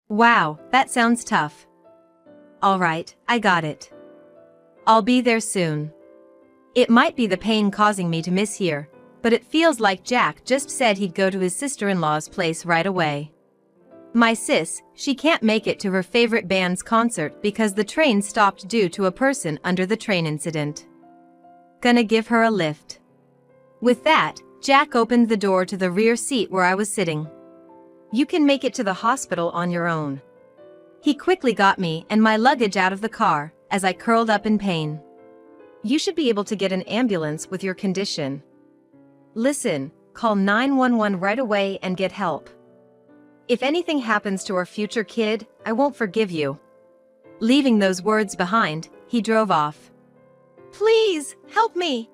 Wow, that sounds tough. Alright, I got it. I'll be there soon. It might be the pain causing me to miss here, but it feels like Jack just said he'd go to his sister-in-law's place right away. My sis, she can't make it to her favorite band's concert because the train stopped due to a person under the train incident. Gonna give her a lift. With that, Jack opened the door to the rear seat where I was sitting. You can make it to the hospital on your own. He quickly got me and my luggage out of the car, as I curled up in pain. You should be able to get an ambulance with your condition. Listen, call 911 right away and get help. If anything happens to our future kid, I won't forgive you. Leaving those words behind, he drove off. Please, help me.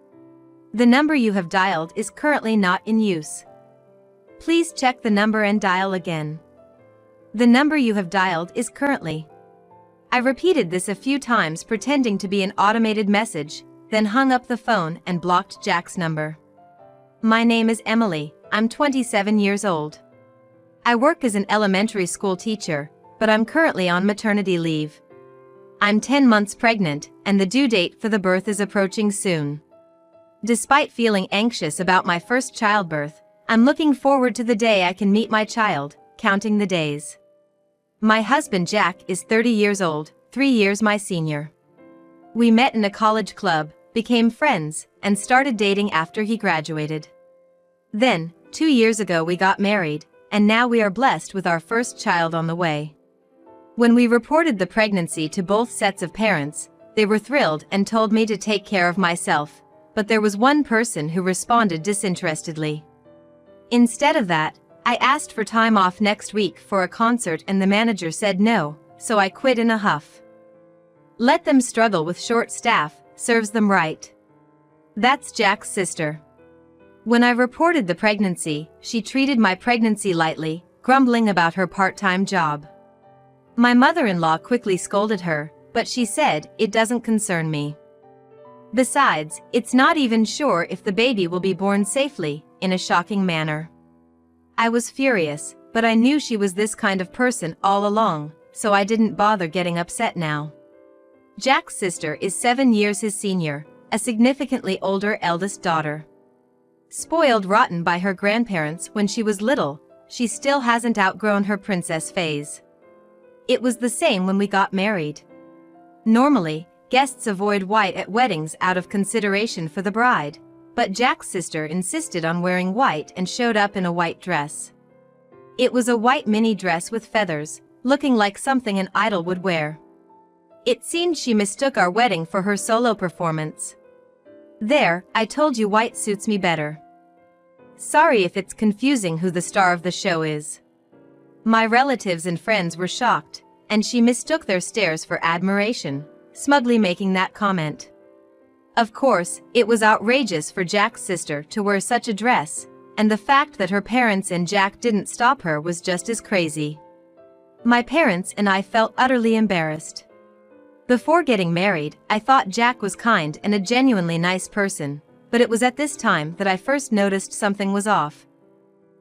The number you have dialed is currently not in use. Please check the number and dial again. The number you have dialed is currently. I repeated this a few times pretending to be an automated message, then hung up the phone and blocked Jack's number. My name is Emily, I'm 27 years old. I work as an elementary school teacher, but I'm currently on maternity leave. I'm 10 months pregnant, and the due date for the birth is approaching soon. Despite feeling anxious about my first childbirth, I'm looking forward to the day I can meet my child, counting the days. My husband Jack is 30 years old, 3 years my senior. We met in a college club, became friends, and started dating after he graduated. Then, 2 years ago we got married, and now we are blessed with our first child on the way. When we reported the pregnancy to both sets of parents, they were thrilled and told me to take care of myself, but there was one person who responded disinterestedly. Instead of that, I asked for time off next week for a concert and the manager said no, so I quit in a huff. Let them struggle with short staff, serves them right. That's Jack's sister. When I reported the pregnancy, she treated my pregnancy lightly, grumbling about her part-time job. My mother-in-law quickly scolded her, but she said, it doesn't concern me. Besides, it's not even sure if the baby will be born safely, in a shocking manner. I was furious, but I knew she was this kind of person all along, so I didn't bother getting upset now. Jack's sister is 7 years his senior, a significantly older eldest daughter. Spoiled rotten by her grandparents when she was little, she still hasn't outgrown her princess phase. It was the same when we got married. Normally, guests avoid white at weddings out of consideration for the bride, but Jack's sister insisted on wearing white and showed up in a white dress. It was a white mini dress with feathers, looking like something an idol would wear. It seemed she mistook our wedding for her solo performance. There, I told you white suits me better. Sorry if it's confusing who the star of the show is. My relatives and friends were shocked, and she mistook their stares for admiration, smugly making that comment. Of course, it was outrageous for Jack's sister to wear such a dress, and the fact that her parents and Jack didn't stop her was just as crazy. My parents and I felt utterly embarrassed. Before getting married, I thought Jack was kind and a genuinely nice person, but it was at this time that I first noticed something was off.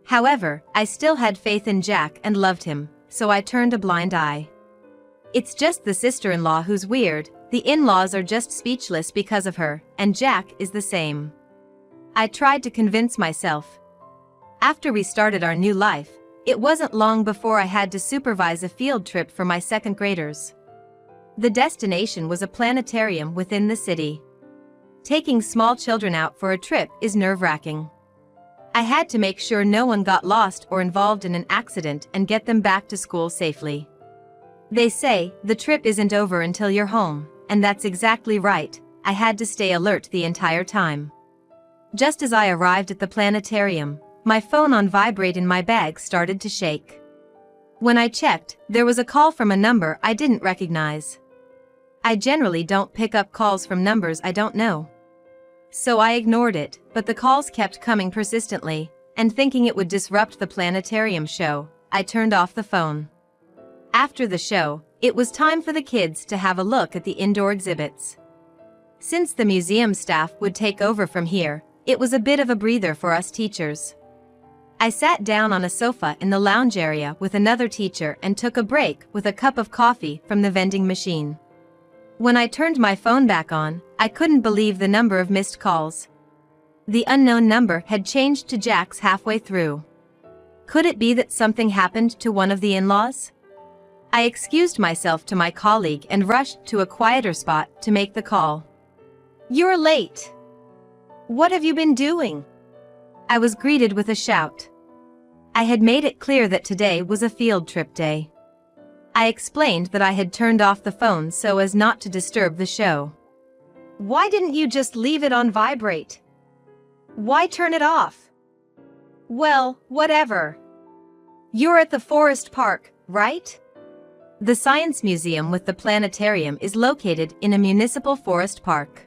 However, I still had faith in Jack and loved him, so I turned a blind eye. It's just the sister-in-law who's weird, the in-laws are just speechless because of her, and Jack is the same. I tried to convince myself. After we started our new life, it wasn't long before I had to supervise a field trip for my second graders. The destination was a planetarium within the city. Taking small children out for a trip is nerve-wracking. I had to make sure no one got lost or involved in an accident and get them back to school safely. They say, the trip isn't over until you're home, and that's exactly right. I had to stay alert the entire time. Just as I arrived at the planetarium, my phone on vibrate in my bag started to shake. When I checked, there was a call from a number I didn't recognize. I generally don't pick up calls from numbers I don't know. So I ignored it, but the calls kept coming persistently, and thinking it would disrupt the planetarium show, I turned off the phone. After the show, it was time for the kids to have a look at the indoor exhibits. Since the museum staff would take over from here, it was a bit of a breather for us teachers. I sat down on a sofa in the lounge area with another teacher and took a break with a cup of coffee from the vending machine. When I turned my phone back on, I couldn't believe the number of missed calls. The unknown number had changed to Jack's halfway through. Could it be that something happened to one of the in-laws? I excused myself to my colleague and rushed to a quieter spot to make the call. "You're late. What have you been doing?" I was greeted with a shout. I had made it clear that today was a field trip day. I explained that I had turned off the phone so as not to disturb the show. "Why didn't you just leave it on vibrate? Why turn it off?" "Well, whatever. You're at the forest park, right?" The science museum with the planetarium is located in a municipal forest park.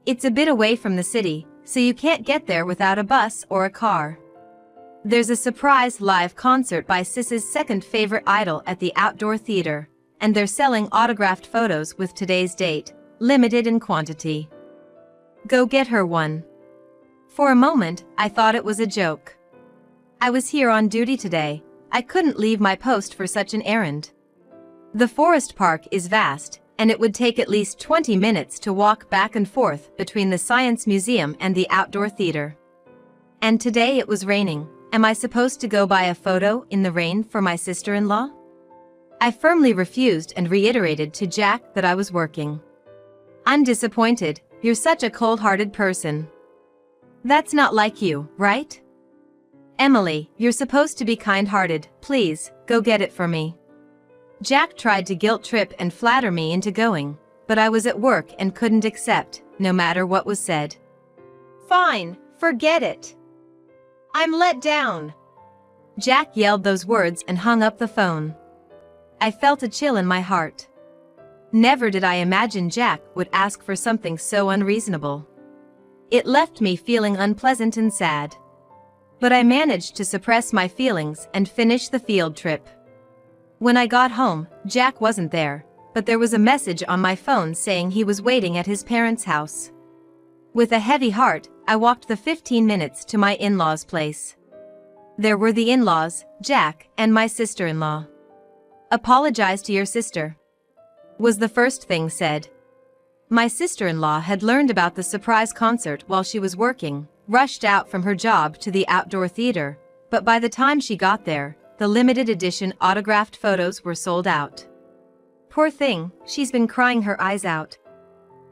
It's a bit away from the city, so you can't get there without a bus or a car. There's a surprise live concert by Sis's second favorite idol at the outdoor theater, and they're selling autographed photos with today's date, limited in quantity. Go get her one. For a moment, I thought it was a joke. I was here on duty today. I couldn't leave my post for such an errand. The forest park is vast, and it would take at least 20 minutes to walk back and forth between the science museum and the outdoor theater. And today it was raining. Am I supposed to go buy a photo in the rain for my sister-in-law? I firmly refused and reiterated to Jack that I was working. "I'm disappointed. You're such a cold-hearted person." "That's not like you, right? Emily, you're supposed to be kind-hearted. Please, go get it for me." Jack tried to guilt-trip and flatter me into going, but I was at work and couldn't accept, no matter what was said. "Fine, forget it. I'm let down." Jack yelled those words and hung up the phone. I felt a chill in my heart. Never did I imagine Jack would ask for something so unreasonable. It left me feeling unpleasant and sad. But I managed to suppress my feelings and finish the field trip. When I got home, Jack wasn't there, but there was a message on my phone saying he was waiting at his parents' house. With a heavy heart, I walked the 15 minutes to my in-laws' place. There were the in-laws, Jack, and my sister-in-law. "Apologize to your sister," was the first thing said. My sister-in-law had learned about the surprise concert while she was working, rushed out from her job to the outdoor theater, but by the time she got there, the limited edition autographed photos were sold out. "Poor thing, she's been crying her eyes out,"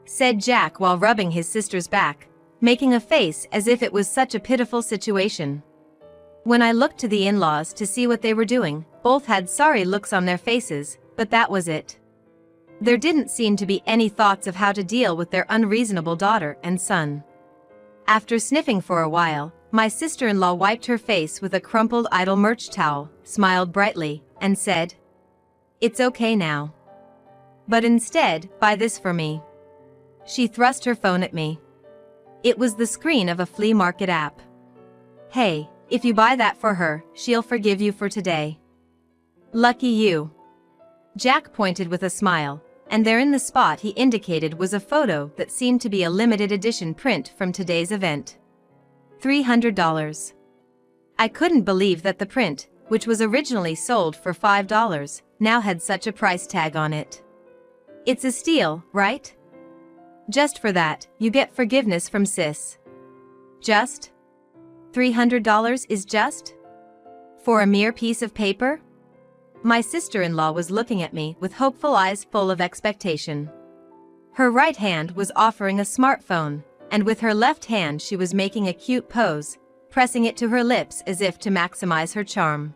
said Jack while rubbing his sister's back, making a face as if it was such a pitiful situation. When I looked to the in-laws to see what they were doing, both had sorry looks on their faces, but that was it. There didn't seem to be any thoughts of how to deal with their unreasonable daughter and son. After sniffing for a while, my sister-in-law wiped her face with a crumpled idol merch towel, smiled brightly, and said, "It's okay now. But instead, buy this for me." She thrust her phone at me. It was the screen of a flea market app. "Hey, if you buy that for her, she'll forgive you for today." "Lucky you." Jack pointed with a smile, and there in the spot he indicated was a photo that seemed to be a limited edition print from today's event. $300. I couldn't believe that the print, which was originally sold for $5, now had such a price tag on it. It's a steal, right? Just for that, you get forgiveness from Sis. Just? $300 is just? For a mere piece of paper? My sister-in-law was looking at me with hopeful eyes full of expectation. Her right hand was offering a smartphone, and with her left hand she was making a cute pose, pressing it to her lips as if to maximize her charm.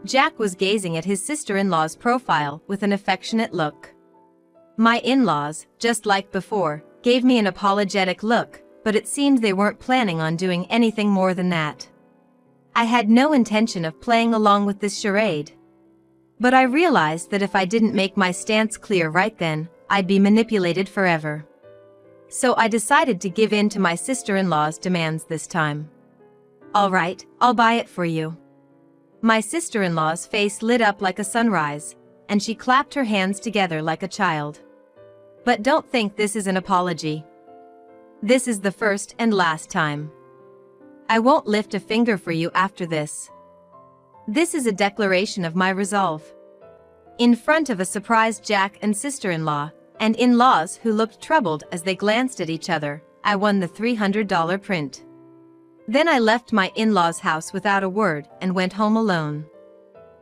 Jack was gazing at his sister-in-law's profile with an affectionate look. My in-laws, just like before, gave me an apologetic look, but it seemed they weren't planning on doing anything more than that. I had no intention of playing along with this charade. But I realized that if I didn't make my stance clear right then, I'd be manipulated forever. So I decided to give in to my sister-in-law's demands this time. "All right, I'll buy it for you." My sister-in-law's face lit up like a sunrise, and she clapped her hands together like a child. But don't think this is an apology. This is the first and last time. I won't lift a finger for you after this. This is a declaration of my resolve. In front of a surprised Jack and sister-in-law, and in-laws who looked troubled as they glanced at each other, I won the $300 print. Then I left my in-laws' house without a word and went home alone.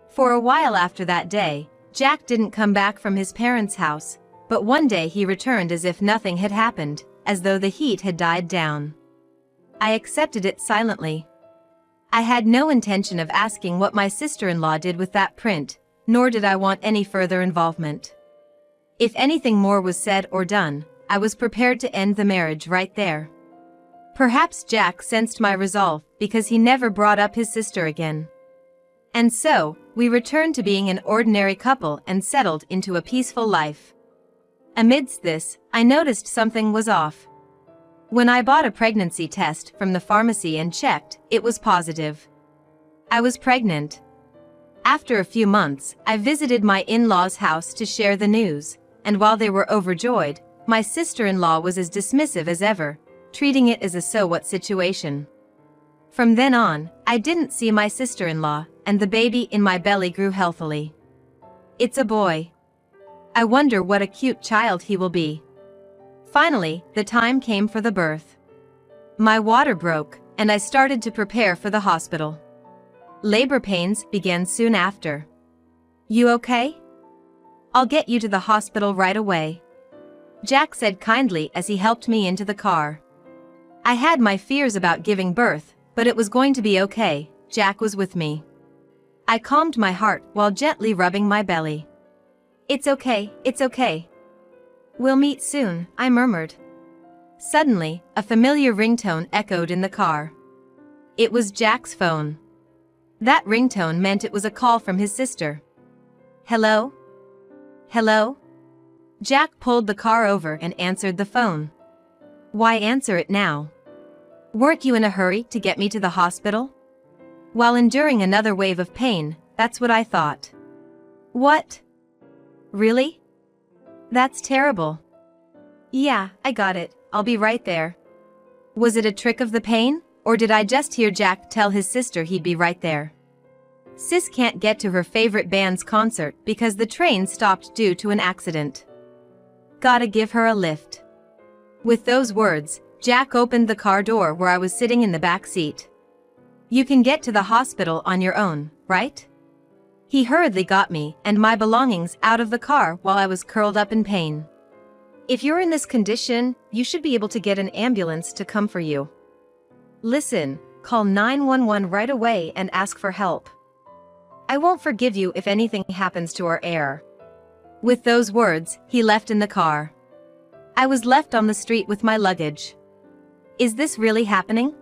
For a while after that day, Jack didn't come back from his parents' house, but one day he returned as if nothing had happened, as though the heat had died down. I accepted it silently. I had no intention of asking what my sister-in-law did with that print, nor did I want any further involvement. If anything more was said or done, I was prepared to end the marriage right there. Perhaps Jack sensed my resolve because he never brought up his sister again. And so, we returned to being an ordinary couple and settled into a peaceful life. Amidst this, I noticed something was off. When I bought a pregnancy test from the pharmacy and checked, it was positive. I was pregnant. After a few months, I visited my in-laws' house to share the news, and while they were overjoyed, my sister-in-law was as dismissive as ever, treating it as a so what situation. From then on, I didn't see my sister-in-law, and the baby in my belly grew healthily. It's a boy. I wonder what a cute child he will be. Finally, the time came for the birth. My water broke, and I started to prepare for the hospital. Labor pains began soon after. You okay? I'll get you to the hospital right away, Jack said kindly as he helped me into the car. I had my fears about giving birth, but it was going to be okay. Jack was with me. I calmed my heart while gently rubbing my belly. It's okay, it's okay. We'll meet soon, I murmured. Suddenly, a familiar ringtone echoed in the car. It was Jack's phone. That ringtone meant it was a call from his sister. Hello? Hello? Jack pulled the car over and answered the phone. Why answer it now? Weren't you in a hurry to get me to the hospital? While enduring another wave of pain, that's what I thought. What? Really? That's terrible. Yeah, I got it, I'll be right there. Was it a trick of the pain, or did I just hear Jack tell his sister he'd be right there? Sis can't get to her favorite band's concert because the train stopped due to an accident. Gotta give her a lift. With those words, Jack opened the car door where I was sitting in the back seat. You can get to the hospital on your own, right? He hurriedly got me and my belongings out of the car while I was curled up in pain. If you're in this condition, you should be able to get an ambulance to come for you. Listen, call 911 right away and ask for help. I won't forgive you if anything happens to our heir. With those words, he left in the car. I was left on the street with my luggage. Is this really happening?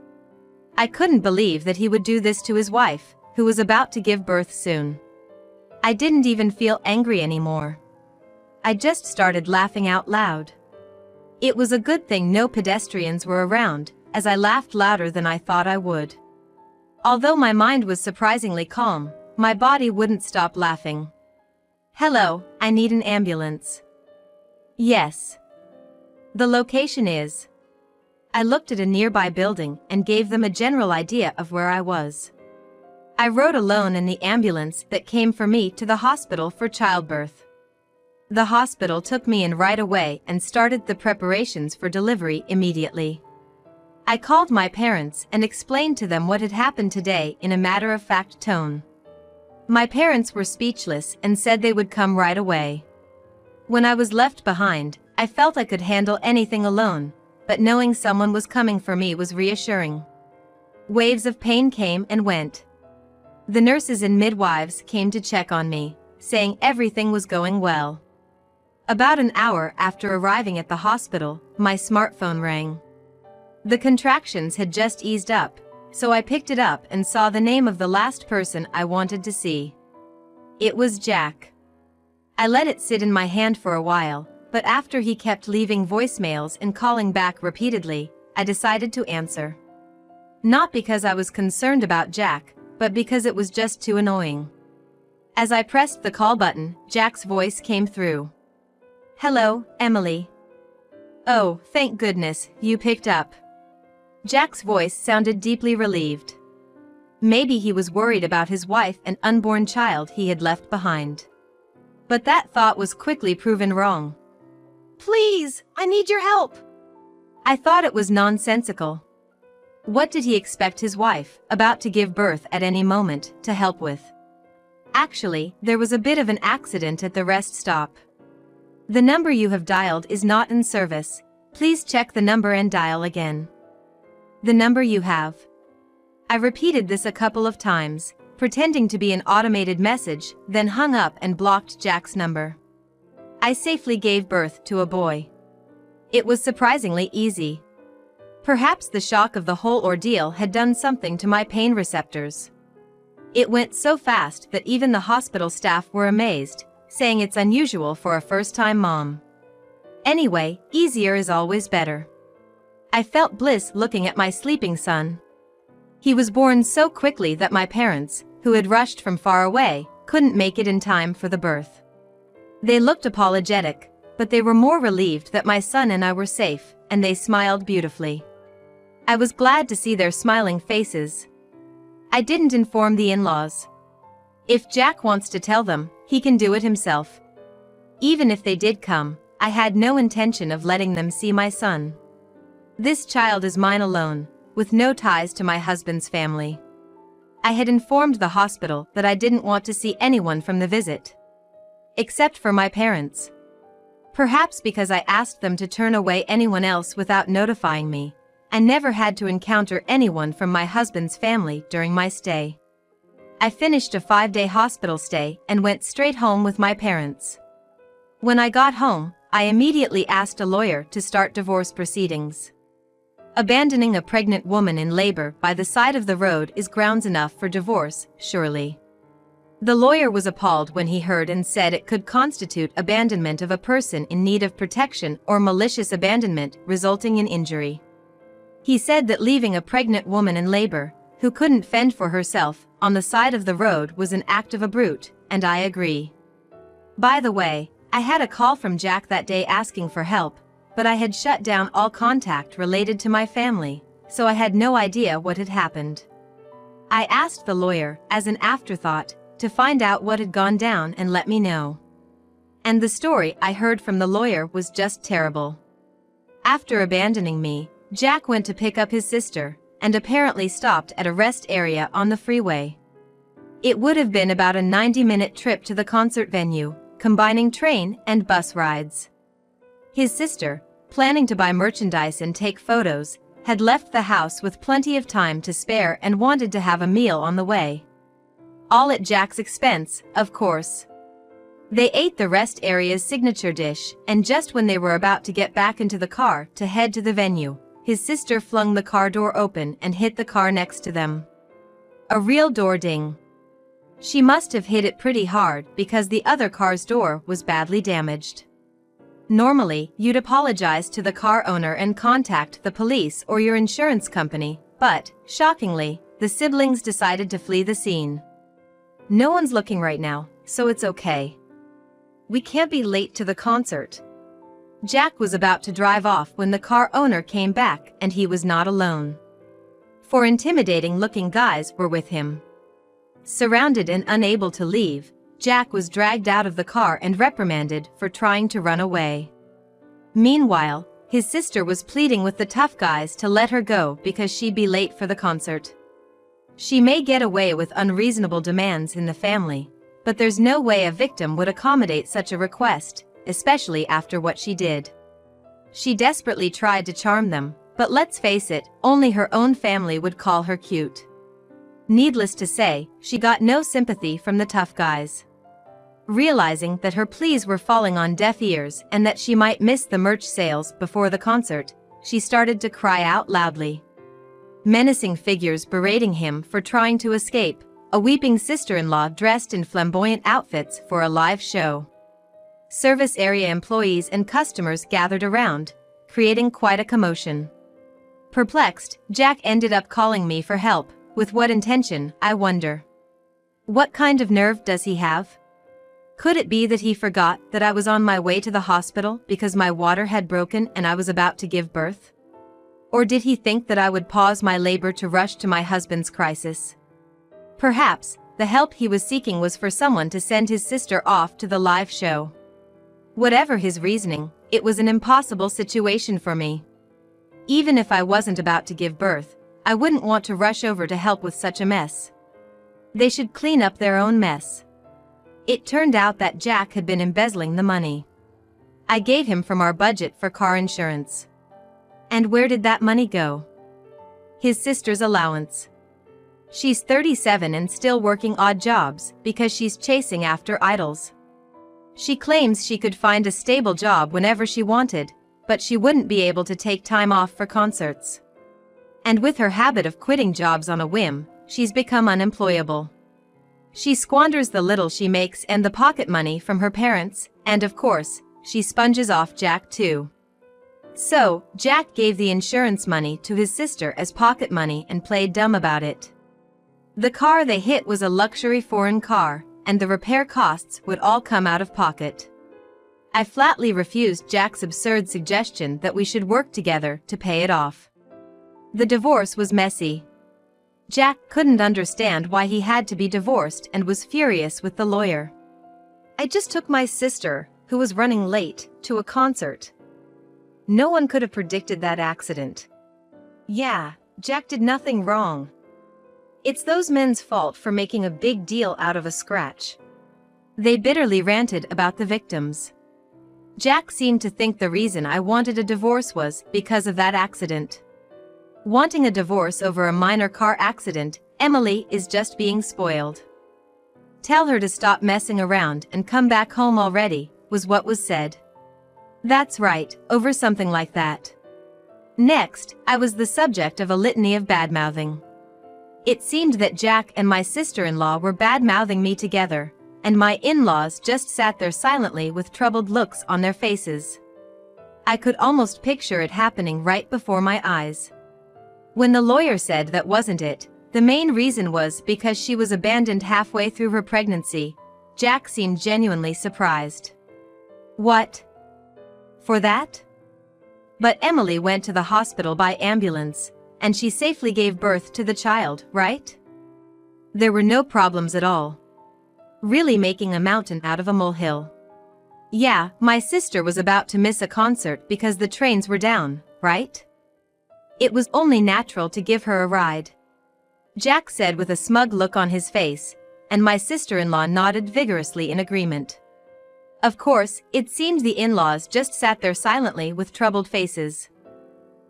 I couldn't believe that he would do this to his wife, who was about to give birth soon. I didn't even feel angry anymore. I just started laughing out loud. It was a good thing no pedestrians were around, as I laughed louder than I thought I would. Although my mind was surprisingly calm, my body wouldn't stop laughing. Hello, I need an ambulance. Yes. The location is. I looked at a nearby building and gave them a general idea of where I was. I rode alone in the ambulance that came for me to the hospital for childbirth. The hospital took me in right away and started the preparations for delivery immediately. I called my parents and explained to them what had happened today in a matter-of-fact tone. My parents were speechless and said they would come right away. When I was left behind, I felt I could handle anything alone, but knowing someone was coming for me was reassuring. Waves of pain came and went. The nurses and midwives came to check on me, saying everything was going well. About an hour after arriving at the hospital, my smartphone rang. The contractions had just eased up, so I picked it up and saw the name of the last person I wanted to see. It was Jack. I let it sit in my hand for a while, but after he kept leaving voicemails and calling back repeatedly, I decided to answer. Not because I was concerned about Jack, but because it was just too annoying. As I pressed the call button, Jack's voice came through. Hello, Emily. Oh, thank goodness, you picked up. Jack's voice sounded deeply relieved. Maybe he was worried about his wife and unborn child he had left behind. But that thought was quickly proven wrong. "Please, I need your help." I thought it was nonsensical. What did he expect his wife, about to give birth at any moment, to help with? Actually, there was a bit of an accident at the rest stop. "The number you have dialed is not in service. Please check the number and dial again." "The number you have." I repeated this a couple of times, pretending to be an automated message, then hung up and blocked Jack's number. I safely gave birth to a boy. It was surprisingly easy. Perhaps the shock of the whole ordeal had done something to my pain receptors. It went so fast that even the hospital staff were amazed, saying it's unusual for a first-time mom. Anyway, easier is always better. I felt bliss looking at my sleeping son. He was born so quickly that my parents, who had rushed from far away, couldn't make it in time for the birth. They looked apologetic, but they were more relieved that my son and I were safe, and they smiled beautifully. I was glad to see their smiling faces. I didn't inform the in-laws. If Jack wants to tell them, he can do it himself. Even if they did come, I had no intention of letting them see my son. This child is mine alone, with no ties to my husband's family. I had informed the hospital that I didn't want to see anyone from the visit. Except for my parents. Perhaps because I asked them to turn away anyone else without notifying me, and never had to encounter anyone from my husband's family during my stay. I finished a 5-day hospital stay and went straight home with my parents. When I got home, I immediately asked a lawyer to start divorce proceedings. Abandoning a pregnant woman in labor by the side of the road is grounds enough for divorce, surely. The lawyer was appalled when he heard and said it could constitute abandonment of a person in need of protection or malicious abandonment resulting in injury. He said that leaving a pregnant woman in labor, who couldn't fend for herself, on the side of the road was an act of a brute, and I agree. By the way, I had a call from Jack that day asking for help, but I had shut down all contact related to my family, so I had no idea what had happened. I asked the lawyer, as an afterthought, to find out what had gone down and let me know. And the story I heard from the lawyer was just terrible. After abandoning me, Jack went to pick up his sister, and apparently stopped at a rest area on the freeway. It would have been about a 90-minute trip to the concert venue, combining train and bus rides. His sister, planning to buy merchandise and take photos, had left the house with plenty of time to spare and wanted to have a meal on the way. All at Jack's expense, of course. They ate the rest area's signature dish, and just when they were about to get back into the car to head to the venue, his sister flung the car door open and hit the car next to them. A real door ding. She must have hit it pretty hard because the other car's door was badly damaged. Normally, you'd apologize to the car owner and contact the police or your insurance company, but, shockingly, the siblings decided to flee the scene. No one's looking right now, so it's okay. We can't be late to the concert. Jack was about to drive off when the car owner came back and he was not alone. 4 intimidating-looking guys were with him. Surrounded and unable to leave, Jack was dragged out of the car and reprimanded for trying to run away. Meanwhile, his sister was pleading with the tough guys to let her go because she'd be late for the concert. She may get away with unreasonable demands in the family, but there's no way a victim would accommodate such a request, especially after what she did. She desperately tried to charm them, but let's face it, only her own family would call her cute. Needless to say, she got no sympathy from the tough guys. Realizing that her pleas were falling on deaf ears and that she might miss the merch sales before the concert, she started to cry out loudly. Menacing figures berating him for trying to escape, a weeping sister-in-law dressed in flamboyant outfits for a live show. Service area employees and customers gathered around, creating quite a commotion. Perplexed, Jack ended up calling me for help. With what intention, I wonder? What kind of nerve does he have? Could it be that he forgot that I was on my way to the hospital because my water had broken and I was about to give birth? Or did he think that I would pause my labor to rush to my husband's crisis? Perhaps, the help he was seeking was for someone to send his sister off to the live show. Whatever his reasoning, it was an impossible situation for me. Even if I wasn't about to give birth, I wouldn't want to rush over to help with such a mess. They should clean up their own mess. It turned out that Jack had been embezzling the money I gave him from our budget for car insurance. And where did that money go? His sister's allowance. She's 37 and still working odd jobs because she's chasing after idols. She claims she could find a stable job whenever she wanted, but she wouldn't be able to take time off for concerts. And with her habit of quitting jobs on a whim, she's become unemployable. She squanders the little she makes and the pocket money from her parents, and of course, she sponges off Jack too. So, Jack gave the insurance money to his sister as pocket money and played dumb about it. The car they hit was a luxury foreign car, and the repair costs would all come out of pocket. I flatly refused Jack's absurd suggestion that we should work together to pay it off. The divorce was messy. Jack couldn't understand why he had to be divorced and was furious with the lawyer. I just took my sister, who was running late, to a concert. No one could have predicted that accident. Yeah, Jack did nothing wrong. It's those men's fault for making a big deal out of a scratch. They bitterly ranted about the victims. Jack seemed to think the reason I wanted a divorce was because of that accident. Wanting a divorce over a minor car accident, Emily is just being spoiled. Tell her to stop messing around and come back home already, was what was said. That's right, over something like that. Next, I was the subject of a litany of badmouthing. It seemed that Jack and my sister-in-law were badmouthing me together, and my in-laws just sat there silently with troubled looks on their faces. I could almost picture it happening right before my eyes. When the lawyer said that wasn't it, the main reason was because she was abandoned halfway through her pregnancy, Jack seemed genuinely surprised. What? For that? But Emily went to the hospital by ambulance, and she safely gave birth to the child, right? There were no problems at all. Really making a mountain out of a molehill. Yeah, my sister was about to miss a concert because the trains were down, right? It was only natural to give her a ride. Jack said with a smug look on his face, and my sister-in-law nodded vigorously in agreement. Of course, it seemed the in-laws just sat there silently with troubled faces.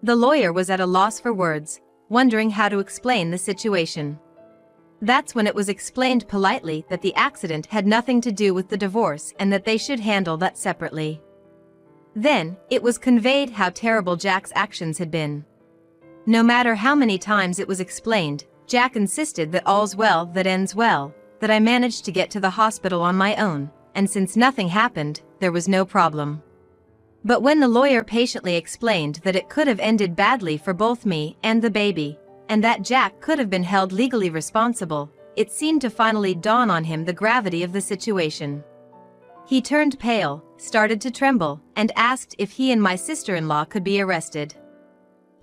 The lawyer was at a loss for words, wondering how to explain the situation. That's when it was explained politely that the accident had nothing to do with the divorce and that they should handle that separately. Then, it was conveyed how terrible Jack's actions had been. No matter how many times it was explained, Jack insisted that all's well that ends well, that I managed to get to the hospital on my own, and since nothing happened, there was no problem. But when the lawyer patiently explained that it could have ended badly for both me and the baby, and that Jack could have been held legally responsible, it seemed to finally dawn on him the gravity of the situation. He turned pale, started to tremble, and asked if he and my sister-in-law could be arrested.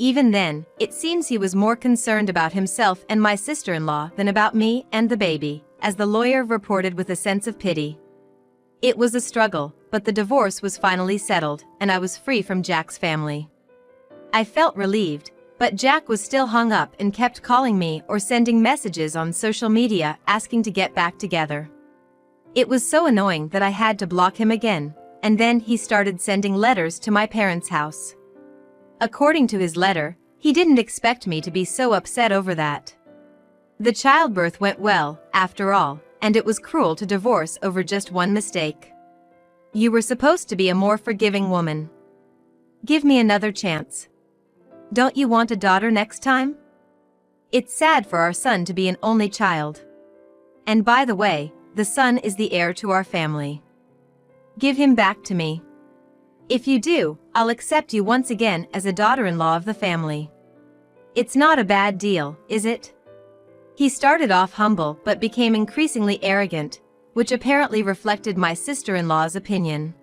Even then, it seems he was more concerned about himself and my sister-in-law than about me and the baby, as the lawyer reported with a sense of pity. It was a struggle, but the divorce was finally settled, and I was free from Jack's family. I felt relieved, but Jack was still hung up and kept calling me or sending messages on social media asking to get back together. It was so annoying that I had to block him again, and then he started sending letters to my parents' house. According to his letter, he didn't expect me to be so upset over that. The childbirth went well, after all, and it was cruel to divorce over just one mistake. You were supposed to be a more forgiving woman. Give me another chance. Don't you want a daughter next time? It's sad for our son to be an only child. And by the way, the son is the heir to our family. Give him back to me. If you do, I'll accept you once again as a daughter-in-law of the family. It's not a bad deal, is it? He started off humble but became increasingly arrogant, which apparently reflected my sister-in-law's opinion.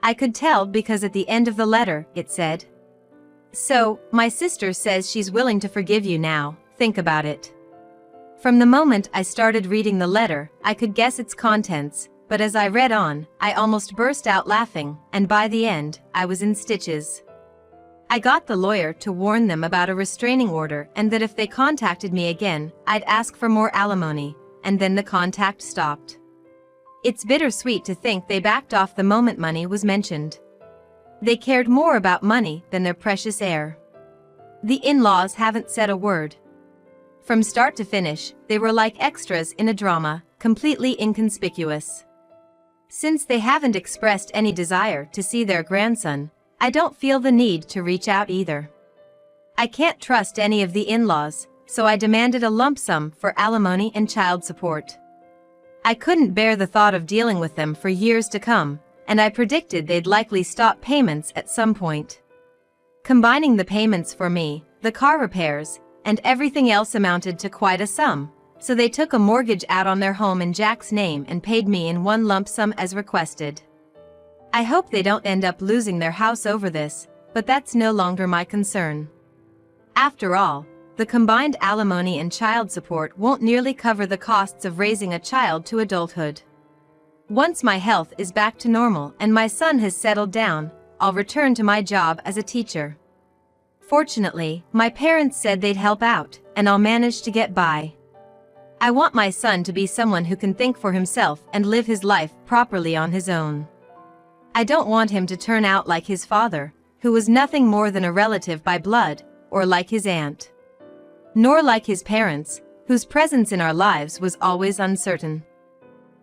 I could tell because at the end of the letter, it said, So, my sister says she's willing to forgive you now, think about it. From the moment I started reading the letter, I could guess its contents, but as I read on, I almost burst out laughing, and by the end, I was in stitches. I got the lawyer to warn them about a restraining order and that if they contacted me again, I'd ask for more alimony, and then the contact stopped. It's bittersweet to think they backed off the moment money was mentioned. They cared more about money than their precious heir. The in-laws haven't said a word. From start to finish, they were like extras in a drama, completely inconspicuous. Since they haven't expressed any desire to see their grandson, I don't feel the need to reach out either. I can't trust any of the in-laws, so I demanded a lump sum for alimony and child support. I couldn't bear the thought of dealing with them for years to come, and I predicted they'd likely stop payments at some point. Combining the payments for me, the car repairs, and everything else amounted to quite a sum, so they took a mortgage out on their home in Jack's name and paid me in one lump sum as requested. I hope they don't end up losing their house over this, but that's no longer my concern. After all, the combined alimony and child support won't nearly cover the costs of raising a child to adulthood. Once my health is back to normal and my son has settled down, I'll return to my job as a teacher. Fortunately, my parents said they'd help out, and I'll manage to get by. I want my son to be someone who can think for himself and live his life properly on his own. I don't want him to turn out like his father, who was nothing more than a relative by blood, or like his aunt. Nor like his parents, whose presence in our lives was always uncertain.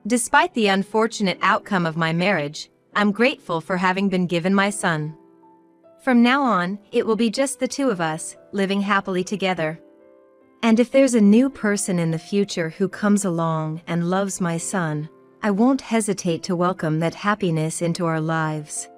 Despite the unfortunate outcome of my marriage, I'm grateful for having been given my son. From now on, it will be just the two of us, living happily together. And if there's a new person in the future who comes along and loves my son, I won't hesitate to welcome that happiness into our lives.